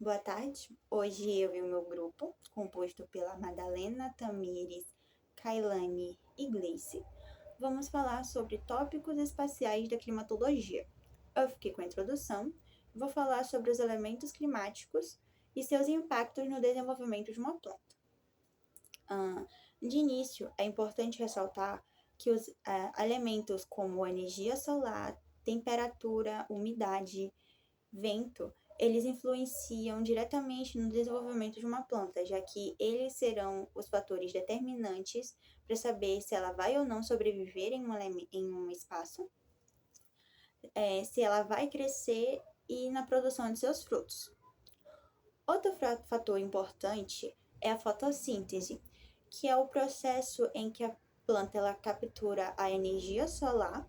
Boa tarde. Hoje eu e o meu grupo, composto pela Madalena, Tamires, Kailane e Gleice, vamos falar sobre tópicos espaciais da climatologia. Eu fiquei com a introdução e vou falar sobre os elementos climáticos e seus impactos no desenvolvimento de uma planta. De início, é importante ressaltar que os elementos como energia solar, temperatura, umidade, vento, eles influenciam diretamente no desenvolvimento de uma planta, já que eles serão os fatores determinantes para saber se ela vai ou não sobreviver em um espaço, se ela vai crescer e na produção de seus frutos. Outro fator importante é a fotossíntese, que é o processo em que a planta ela captura a energia solar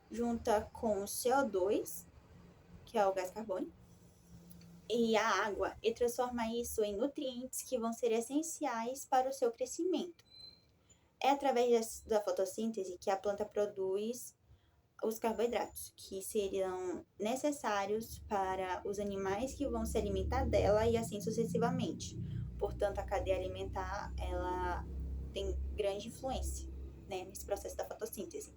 junta com o CO2, que é o gás carbônico, e a água e transforma isso em nutrientes que vão ser essenciais para o seu crescimento. É através da fotossíntese que a planta produz os carboidratos, que seriam necessários para os animais que vão se alimentar dela e assim sucessivamente. Portanto, a cadeia alimentar ela tem grande influência, né, nesse processo da fotossíntese.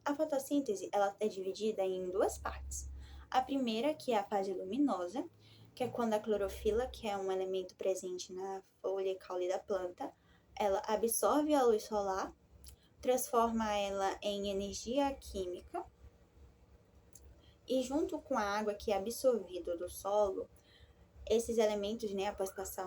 A fotossíntese ela é dividida em duas partes. A primeira, que é a fase luminosa, que é quando a clorofila, que é um elemento presente na folha e caule da planta, ela absorve a luz solar, transforma ela em energia química e junto com a água que é absorvida do solo, esses elementos, né, após passar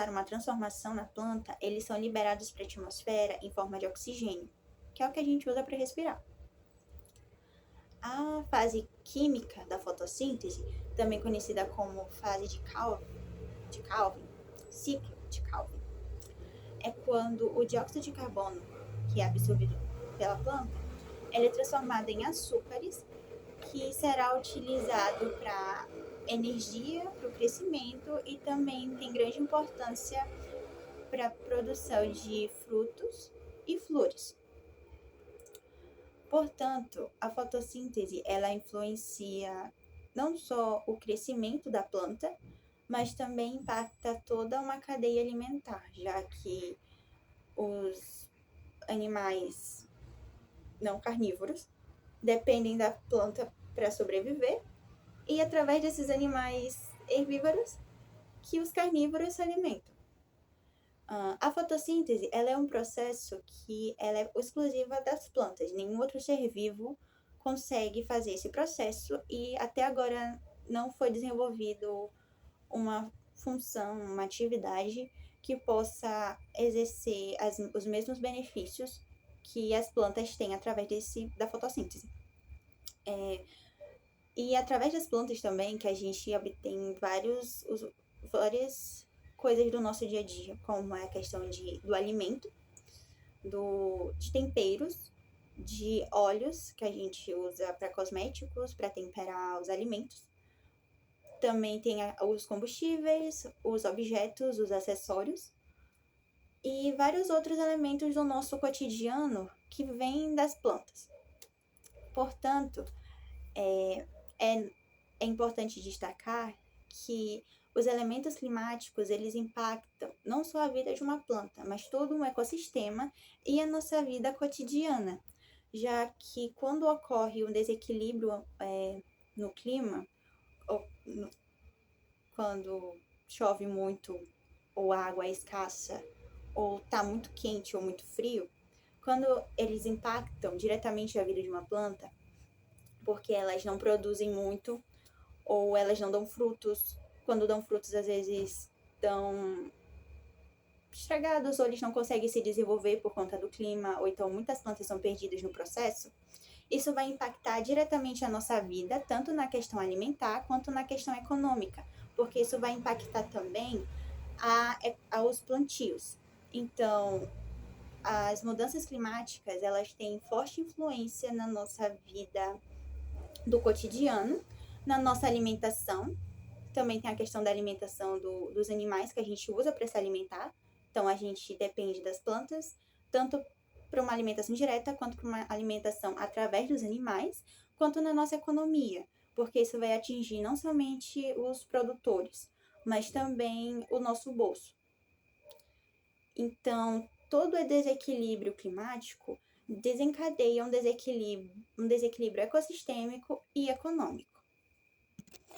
uma transformação na planta, eles são liberados para a atmosfera em forma de oxigênio, que é o que a gente usa para respirar. A fase química da fotossíntese, também conhecida como fase de Calvin, ciclo de Calvin, é quando o dióxido de carbono, que é absorvido pela planta, ele é transformado em açúcares, que será utilizado para energia, para o crescimento e também tem grande importância para a produção de frutos e flores. Portanto, a fotossíntese ela influencia não só o crescimento da planta, mas também impacta toda uma cadeia alimentar, já que os animais não carnívoros dependem da planta para sobreviver e através desses animais herbívoros que os carnívoros se alimentam. A fotossíntese ela é um processo que ela é exclusiva das plantas. Nenhum outro ser vivo consegue fazer esse processo e até agora não foi desenvolvido uma função, uma atividade que possa exercer os mesmos benefícios que as plantas têm através da fotossíntese. E através das plantas também que a gente obtém várias coisas do nosso dia a dia, como a questão do alimento, de temperos, de óleos que a gente usa para cosméticos, para temperar os alimentos. Também tem os combustíveis, os objetos, os acessórios e vários outros elementos do nosso cotidiano que vêm das plantas. Portanto, é importante destacar que os elementos climáticos, eles impactam não só a vida de uma planta, mas todo um ecossistema e a nossa vida cotidiana, já que quando ocorre um desequilíbrio no clima, quando chove muito, ou a água é escassa, ou está muito quente ou muito frio, quando eles impactam diretamente a vida de uma planta, porque elas não produzem muito, ou elas não dão frutos. Quando dão frutos, às vezes estão estragados, ou eles não conseguem se desenvolver por conta do clima, ou então muitas plantas são perdidas no processo. Isso vai impactar diretamente a nossa vida, tanto na questão alimentar quanto na questão econômica, porque isso vai impactar também aos plantios. Então, as mudanças climáticas, elas têm forte influência na nossa vida do cotidiano, na nossa alimentação. Também tem a questão da alimentação dos animais que a gente usa para se alimentar. Então, a gente depende das plantas, tanto para uma alimentação direta, quanto para uma alimentação através dos animais, quanto na nossa economia. porque isso vai atingir não somente os produtores, mas também o nosso bolso. Então, todo o desequilíbrio climático desencadeia um desequilíbrio ecossistêmico e econômico.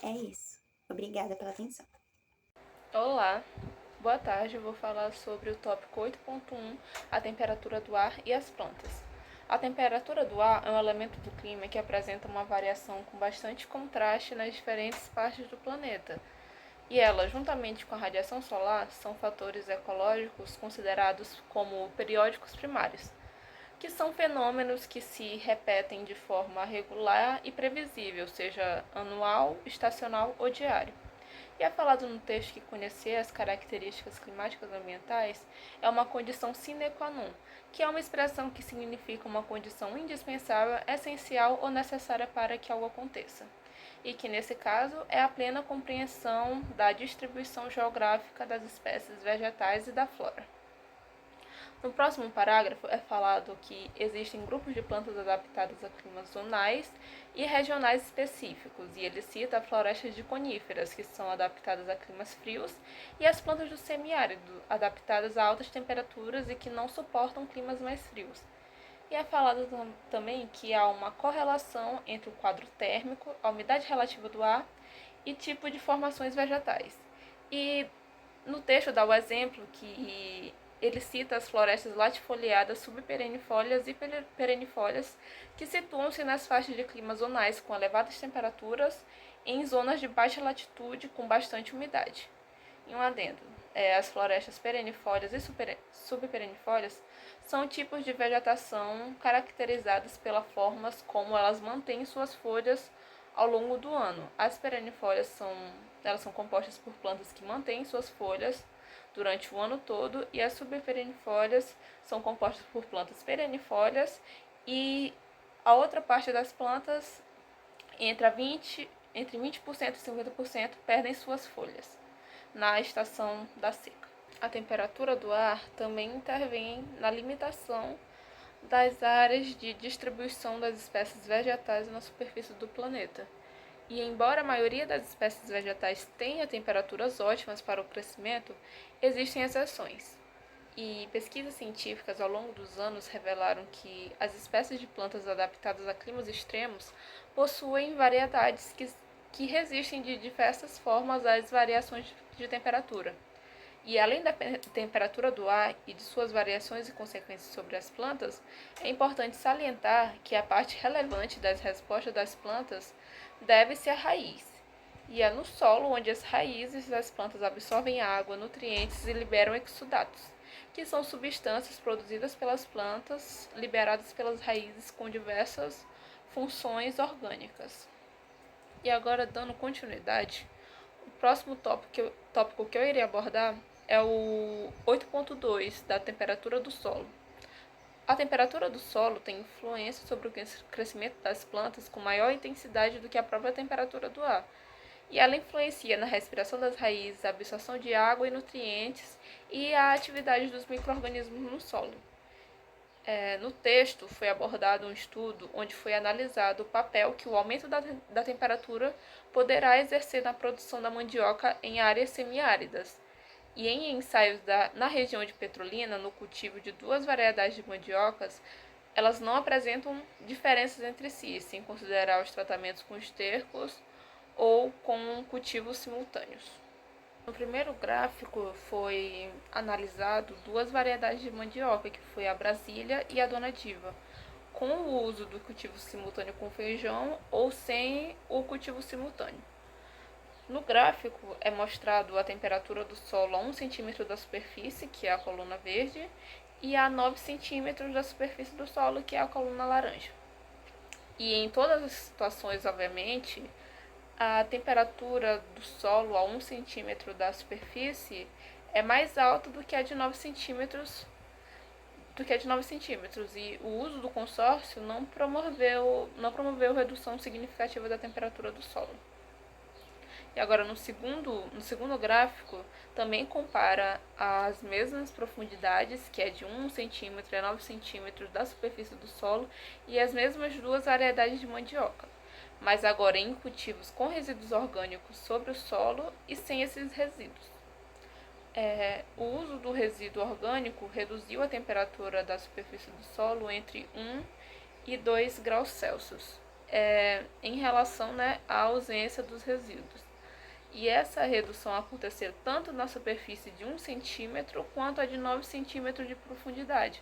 É isso. Obrigada pela atenção. Olá, boa tarde. Eu vou falar sobre o tópico 8.1, a temperatura do ar e as plantas. A temperatura do ar é um elemento do clima que apresenta uma variação com bastante contraste nas diferentes partes do planeta. E ela, juntamente com a radiação solar, são fatores ecológicos considerados como periódicos primários, que são fenômenos que se repetem de forma regular e previsível, seja anual, estacional ou diário. E é falado no texto que conhecer as características climáticas ambientais é uma condição sine qua non, que é uma expressão que significa uma condição indispensável, essencial ou necessária para que algo aconteça. E que, nesse caso, é a plena compreensão da distribuição geográfica das espécies vegetais e da flora. No próximo parágrafo é falado que existem grupos de plantas adaptadas a climas zonais e regionais específicos, e ele cita florestas de coníferas, que são adaptadas a climas frios, e as plantas do semiárido, adaptadas a altas temperaturas e que não suportam climas mais frios. E é falado também que há uma correlação entre o quadro térmico, a umidade relativa do ar e tipo de formações vegetais. E no texto dá o exemplo que ele cita as florestas latifoliadas subperennifólias e perennifólias que situam-se nas faixas de climas zonais com elevadas temperaturas em zonas de baixa latitude com bastante umidade. E um adendo, as florestas perennifólias e subperennifólias são tipos de vegetação caracterizadas pelas formas como elas mantêm suas folhas ao longo do ano. As perennifólias elas são compostas por plantas que mantêm suas folhas durante o ano todo, e as subperennifólias são compostas por plantas perennifólias e a outra parte das plantas, entre 20% e 50%, perdem suas folhas na estação da seca. A temperatura do ar também intervém na limitação das áreas de distribuição das espécies vegetais na superfície do planeta. E embora a maioria das espécies vegetais tenha temperaturas ótimas para o crescimento, existem exceções. E pesquisas científicas ao longo dos anos revelaram que as espécies de plantas adaptadas a climas extremos possuem variedades que resistem de diversas formas às variações de temperatura. E além da temperatura do ar e de suas variações e consequências sobre as plantas, é importante salientar que a parte relevante das respostas das plantas deve-se à raiz. E é no solo onde as raízes das plantas absorvem água, nutrientes e liberam exudatos, que são substâncias produzidas pelas plantas, liberadas pelas raízes com diversas funções orgânicas. E agora, dando continuidade, o próximo tópico que eu irei abordar é o 8.2, da temperatura do solo. A temperatura do solo tem influência sobre o crescimento das plantas com maior intensidade do que a própria temperatura do ar. E ela influencia na respiração das raízes, a absorção de água e nutrientes e a atividade dos micro-organismos no solo. No texto foi abordado um estudo onde foi analisado o papel que o aumento da temperatura poderá exercer na produção da mandioca em áreas semiáridas. E em ensaios na região de Petrolina, no cultivo de duas variedades de mandiocas, elas não apresentam diferenças entre si, sem considerar os tratamentos com estercos ou com cultivos simultâneos. No primeiro gráfico foi analisado duas variedades de mandioca, que foi a Brasília e a Dona Diva, com o uso do cultivo simultâneo com feijão ou sem o cultivo simultâneo. No gráfico é mostrado a temperatura do solo a 1 centímetro da superfície, que é a coluna verde, e a 9 centímetros da superfície do solo, que é a coluna laranja. E em todas as situações, obviamente, a temperatura do solo a 1 centímetro da superfície é mais alta do que a de 9 centímetros, e o uso do consórcio não promoveu redução significativa da temperatura do solo. E agora no segundo gráfico também compara as mesmas profundidades, que é de 1 centímetro a 9 centímetros da superfície do solo, e as mesmas duas variedades de mandioca. mas agora em cultivos com resíduos orgânicos sobre o solo e sem esses resíduos. O uso do resíduo orgânico reduziu a temperatura da superfície do solo entre 1 e 2 graus Celsius, em relação, né, à ausência dos resíduos. E essa redução aconteceu tanto na superfície de 1 centímetro quanto a de 9 centímetros de profundidade,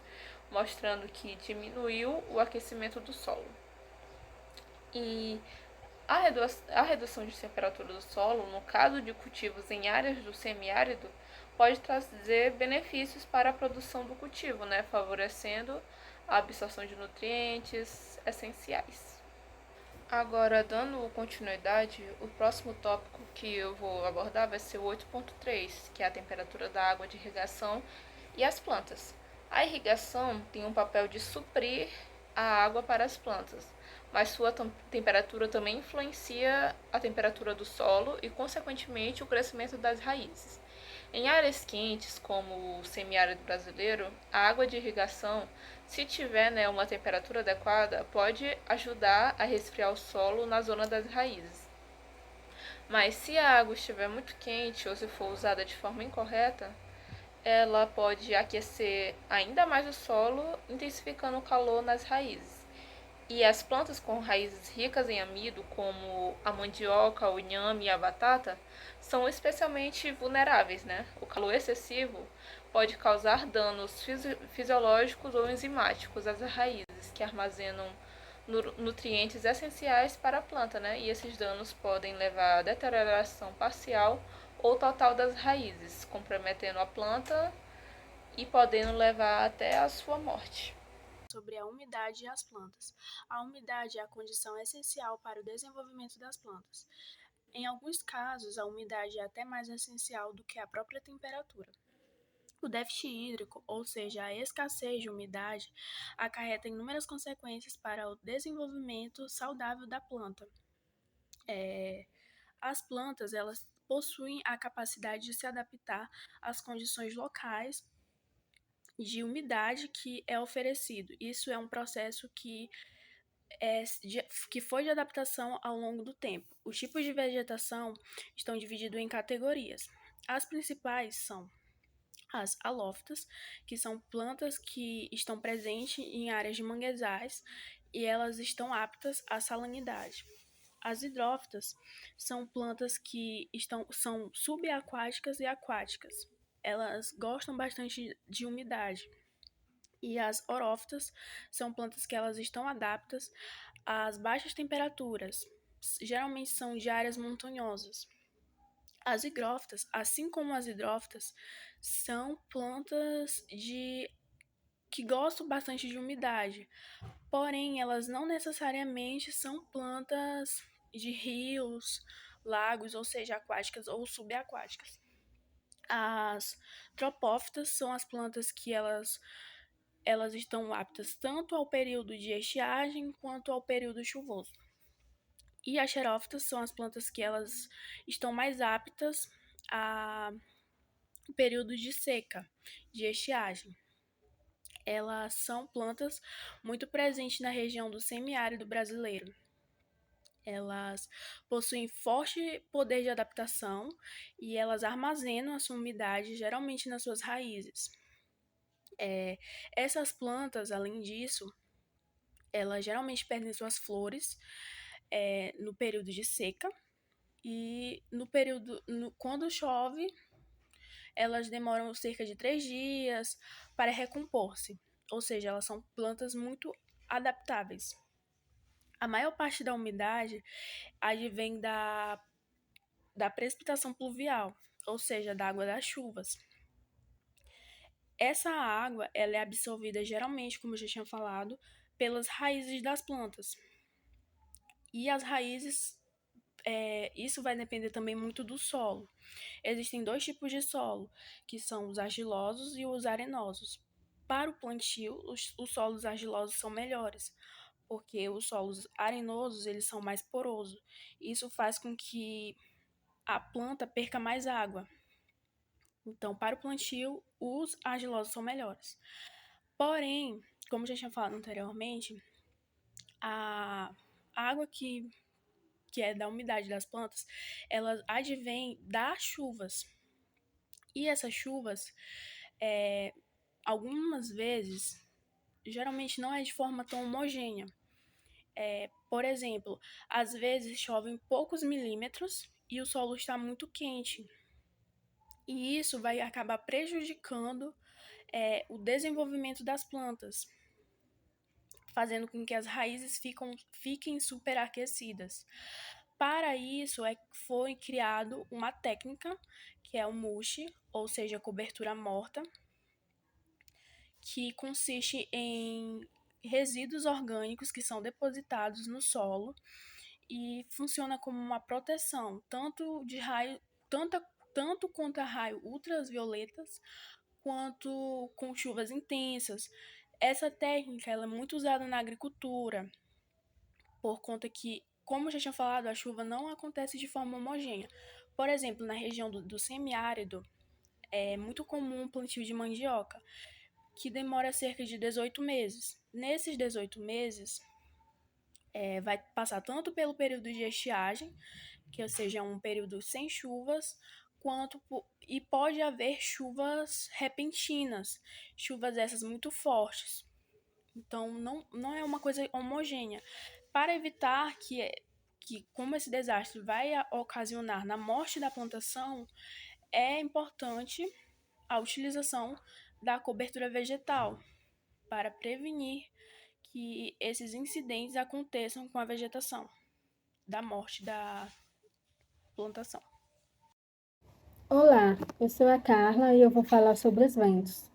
mostrando que diminuiu o aquecimento do solo. E a redução de temperatura do solo, no caso de cultivos em áreas do semiárido, pode trazer benefícios para a produção do cultivo, né, favorecendo a absorção de nutrientes essenciais. Agora, dando continuidade, o próximo tópico que eu vou abordar vai ser o 8.3, que é a temperatura da água de irrigação e as plantas. A irrigação tem um papel de suprir a água para as plantas, mas sua temperatura também influencia a temperatura do solo e, consequentemente, o crescimento das raízes. Em áreas quentes, como o semiárido brasileiro, a água de irrigação, se tiver, né, uma temperatura adequada, pode ajudar a resfriar o solo na zona das raízes. Mas se a água estiver muito quente ou se for usada de forma incorreta, ela pode aquecer ainda mais o solo, intensificando o calor nas raízes. E as plantas com raízes ricas em amido, como a mandioca, o inhame e a batata, são especialmente vulneráveis, né? O calor excessivo pode causar danos fisiológicos ou enzimáticos às raízes, que armazenam nutrientes essenciais para a planta, né? E esses danos podem levar à deterioração parcial ou total das raízes, comprometendo a planta e podendo levar até a sua morte. Sobre a umidade e as plantas. A umidade é a condição essencial para o desenvolvimento das plantas. Em alguns casos, a umidade é até mais essencial do que a própria temperatura. O déficit hídrico, ou seja, a escassez de umidade, acarreta inúmeras consequências para o desenvolvimento saudável da planta. As plantas, elas possuem a capacidade de se adaptar às condições locais de umidade que é oferecido. Isso é um processo que foi de adaptação ao longo do tempo. Os tipos de vegetação estão divididos em categorias. As principais são as halófitas, que são plantas que estão presentes em áreas de manguezais e elas estão aptas à salinidade. As hidrófitas são plantas que são subaquáticas e aquáticas. Elas gostam bastante de umidade. E as orófitas são plantas que elas estão adaptas às baixas temperaturas. Geralmente são de áreas montanhosas. As higrófitas, assim como as hidrófitas, são plantas que gostam bastante de umidade. Porém, elas não necessariamente são plantas de rios, lagos, ou seja, aquáticas ou subaquáticas. As tropófitas são as plantas que elas estão aptas tanto ao período de estiagem quanto ao período chuvoso. E as xerófitas são as plantas que elas estão mais aptas a período de seca, de estiagem. Elas são plantas muito presentes na região do semiárido brasileiro. Elas possuem forte poder de adaptação e elas armazenam a sua umidade geralmente nas suas raízes. Essas plantas, além disso, elas geralmente perdem suas flores no período de seca e quando chove, elas demoram cerca de 3 dias para recompor-se, ou seja, elas são plantas muito adaptáveis. A maior parte da umidade advém da precipitação pluvial, ou seja, da água das chuvas. Essa água ela é absorvida geralmente, como eu já tinha falado, pelas raízes das plantas. E as raízes, isso vai depender também muito do solo. Existem 2 tipos de solo, que são os argilosos e os arenosos. Para o plantio, os solos argilosos são melhores, porque os solos arenosos eles são mais porosos. Isso faz com que a planta perca mais água. Então, para o plantio, os argilosos são melhores. Porém, como já tinha falado anteriormente, a água que que é da umidade das plantas, elas advêm das chuvas. E essas chuvas, algumas vezes, geralmente não é de forma tão homogênea. Por exemplo, às vezes chovem poucos milímetros e o solo está muito quente. E isso vai acabar prejudicando o desenvolvimento das plantas, fazendo com que as raízes fiquem superaquecidas. Para isso, foi criado uma técnica, que é o mulch, ou seja, cobertura morta, que consiste em resíduos orgânicos que são depositados no solo e funciona como uma proteção, tanto contra raio ultravioletas, quanto com chuvas intensas. Essa técnica ela é muito usada na agricultura, por conta que, como eu já tinha falado, a chuva não acontece de forma homogênea. Por exemplo, na região do semiárido, é muito comum o plantio de mandioca, que demora cerca de 18 meses. Nesses 18 meses, vai passar tanto pelo período de estiagem, que ou seja, um período sem chuvas, e pode haver chuvas repentinas, chuvas essas muito fortes. Então, não é uma coisa homogênea. Para evitar que como esse desastre vai ocasionar na morte da plantação, é importante a utilização da cobertura vegetal para prevenir que esses incidentes aconteçam com a vegetação, da morte da plantação. Olá, eu sou a Carla e eu vou falar sobre os ventos.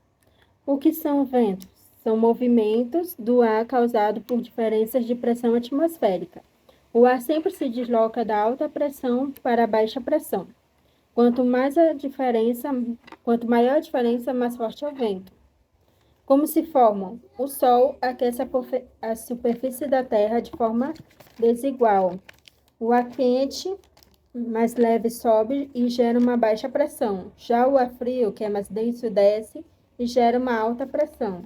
O que são ventos? São movimentos do ar causados por diferenças de pressão atmosférica. O ar sempre se desloca da alta pressão para a baixa pressão. Quanto maior a diferença, mais forte é o vento. Como se formam? O Sol aquece a superfície da Terra de forma desigual. O ar quente, mais leve, sobe e gera uma baixa pressão. Já o ar frio, que é mais denso, desce e gera uma alta pressão.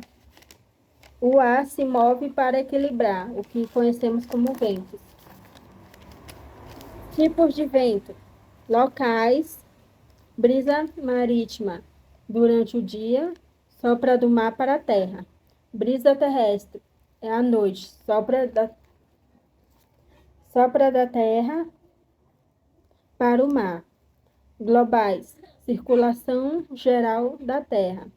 O ar se move para equilibrar, o que conhecemos como ventos. Tipos de vento: locais, brisa marítima, durante o dia, sopra do mar para a terra. Brisa terrestre, é à noite, sopra da terra para o mar. Globais, circulação geral da terra.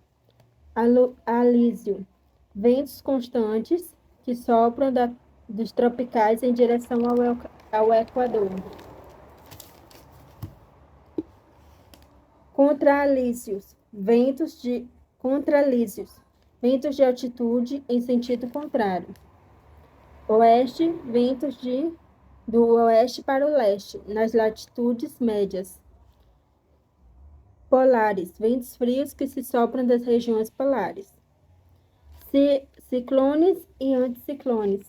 Alísio, ventos constantes que sopram dos tropicais em direção ao Equador. Contralísios, ventos de altitude em sentido contrário. Oeste, ventos do oeste para o leste, nas latitudes médias. Polares, ventos frios que se sopram das regiões polares. Ciclones e anticiclones.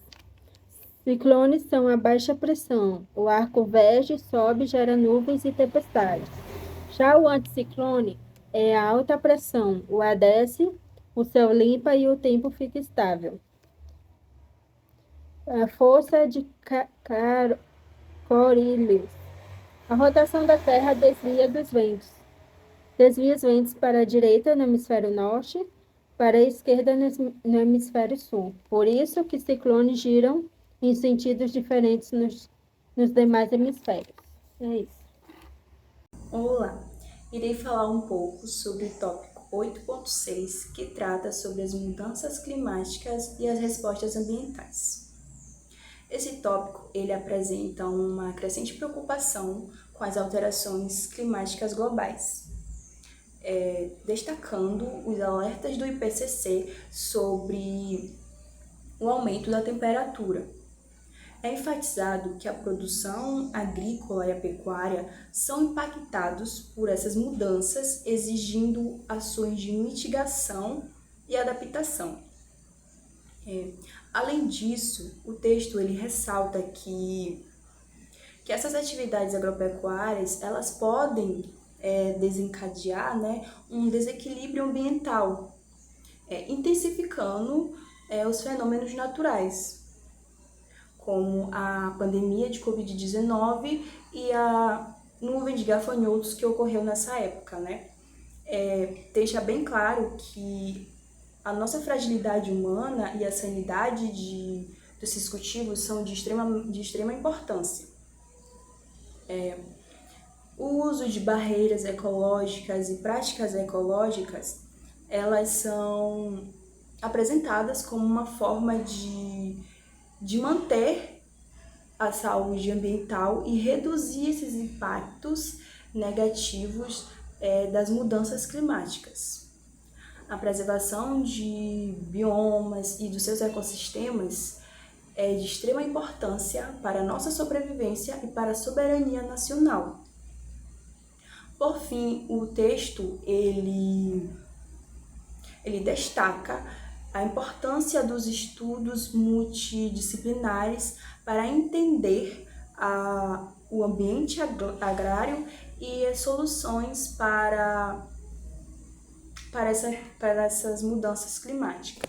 Ciclones são a baixa pressão. O ar converge, sobe, gera nuvens e tempestades. Já o anticiclone é a alta pressão. O ar desce, o céu limpa e o tempo fica estável. A força de Coriolis. A rotação da Terra desvia os ventos para a direita no hemisfério norte, para a esquerda no hemisfério sul. Por isso que ciclones giram em sentidos diferentes nos demais hemisférios. É isso. Olá, irei falar um pouco sobre o tópico 8.6, que trata sobre as mudanças climáticas e as respostas ambientais. Esse tópico ele apresenta uma crescente preocupação com as alterações climáticas globais, destacando os alertas do IPCC sobre o aumento da temperatura. É enfatizado que a produção agrícola e a pecuária são impactados por essas mudanças, exigindo ações de mitigação e adaptação. Além disso, o texto ele ressalta que essas atividades agropecuárias elas podem desencadear, um desequilíbrio ambiental, intensificando os fenômenos naturais, como a pandemia de Covid-19 e a nuvem de gafanhotos que ocorreu nessa época, né? Deixa bem claro que a nossa fragilidade humana e a sanidade desses cultivos são de extrema importância. O uso de barreiras ecológicas e práticas ecológicas, elas são apresentadas como uma forma de manter a saúde ambiental e reduzir esses impactos negativos das mudanças climáticas. A preservação de biomas e dos seus ecossistemas é de extrema importância para a nossa sobrevivência e para a soberania nacional. Por fim, o texto ele destaca a importância dos estudos multidisciplinares para entender o ambiente agrário e as soluções para essas mudanças climáticas.